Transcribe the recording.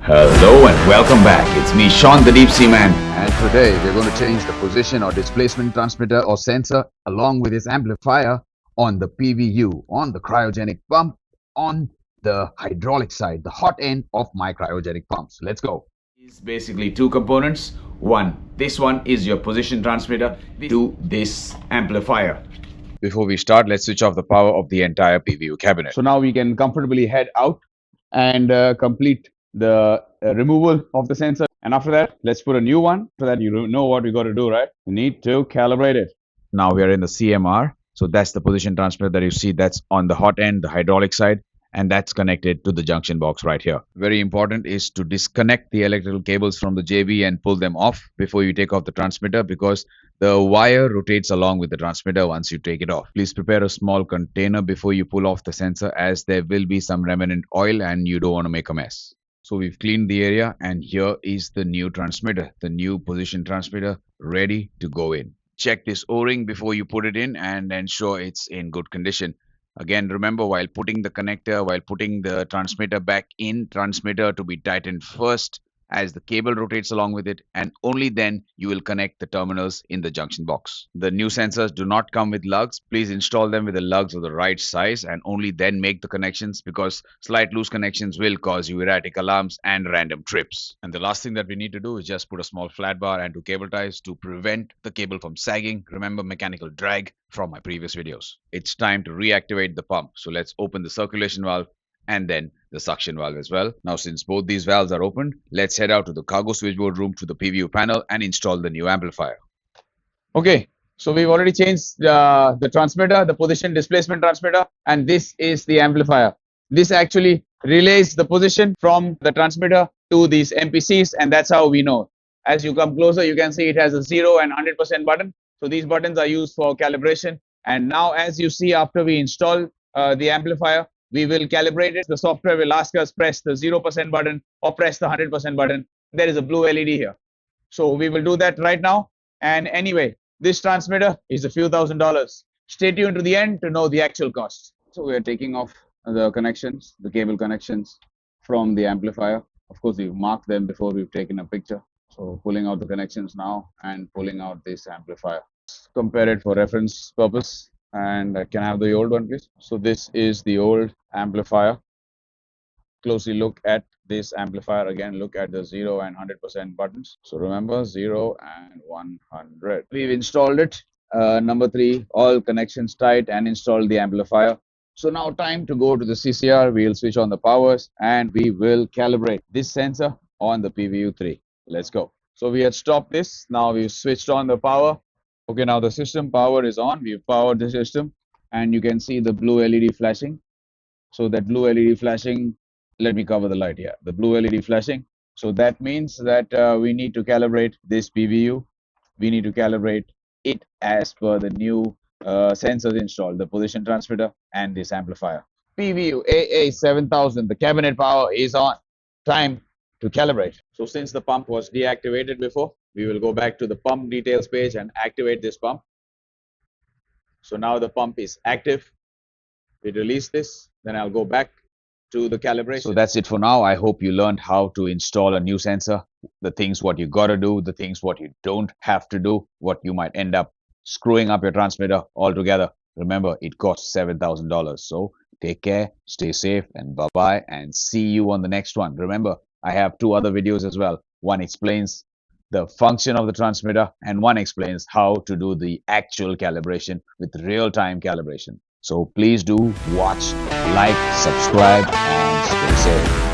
Hello and welcome back. It's me, Sean the Thedeepseaman. And today we're going to change the position or displacement transmitter or sensor along with its amplifier on the PVU, on the cryogenic pump, on the hydraulic side, the hot end of my cryogenic pumps. Let's go. It's basically two components. This one is your position transmitter. To this amplifier. Before we start, let's switch off the power of the entire PVU cabinet. So now we can comfortably head out and complete the removal of the sensor. And after that, let's put a new one so that you know what we got to do, right? We need to calibrate it. Now we are in the CMR. So that's the position transmitter that you see. That's on the hot end, the hydraulic side, and that's connected to the junction box right here. Very important is to disconnect the electrical cables from the JB and pull them off before you take off the transmitter, because the wire rotates along with the transmitter once you take it off. Please prepare a small container before you pull off the sensor, as there will be some remnant oil and you don't want to make a mess. So we've cleaned the area, and here is the new transmitter, the new position transmitter, ready to go in. Check this O-ring before you put it in and ensure it's in good condition. Again, remember, while putting the transmitter back in, transmitter to be tightened first as the cable rotates along with it, and only then you will connect the terminals in the junction box. The new sensors do not come with lugs. Please install them with the lugs of the right size and only then make the connections, because slight loose connections will cause you erratic alarms and random trips. And the last thing that we need to do is just put a small flat bar and two cable ties to prevent the cable from sagging. Remember mechanical drag from my previous videos. It's time to reactivate the pump. So let's open the circulation valve and then the suction valve as well. Now, since both these valves are open, let's head out to the cargo switchboard room to the PVU panel and install the new amplifier. Okay, so we've already changed the transmitter, the position displacement transmitter, and this is the amplifier. This actually relays the position from the transmitter to these MPCs, and that's how we know. As you come closer, you can see it has a 0 and 100% button. So these buttons are used for calibration. And now, as you see, after we install the amplifier, we will calibrate it. The software will ask us press the 0% button or press the 100% button. There is a blue LED here. So we will do that right now. And anyway, this transmitter is a few $1,000s. Stay tuned to the end to know the actual cost. So we are taking off the connections, the cable connections from the amplifier. Of course, we've marked them before we've taken a picture. So pulling out the connections now and pulling out this amplifier. Compare it for reference purpose. And can I have the old one, please? So this is the old amplifier. Closely look at this amplifier. Again, look at the 0 and 100% buttons. So remember, 0 and 100. We've installed it. Number 3, all connections tight, and installed the amplifier. So now time to go to the CCR. We'll switch on the powers and we will calibrate this sensor on the PVU3. Let's go. So we had stopped this. Now we've switched on the power. Okay, now the system power is on. We've powered the system and you can see the blue LED flashing. So that blue LED flashing, let me cover the light here. The blue LED flashing. So that means that we need to calibrate this PVU. We need to calibrate it as per the new sensors installed, the position transmitter and this amplifier. PVU AA7000, the cabinet power is on. Time to calibrate. So since the pump was deactivated before, we will go back to the pump details page and activate this pump. So now the pump is active. We release this, then I'll go back to the calibration. So that's it for now. I hope you learned how to install a new sensor, the things what you gotta do, the things what you don't have to do, what you might end up screwing up your transmitter altogether. Remember, it costs $7,000. So take care, stay safe, and bye-bye, and see you on the next one. Remember, I have 2 other videos as well. One explains the function of the transmitter and one explains how to do the actual calibration with real-time calibration. So please do watch, like, subscribe, and stay safe.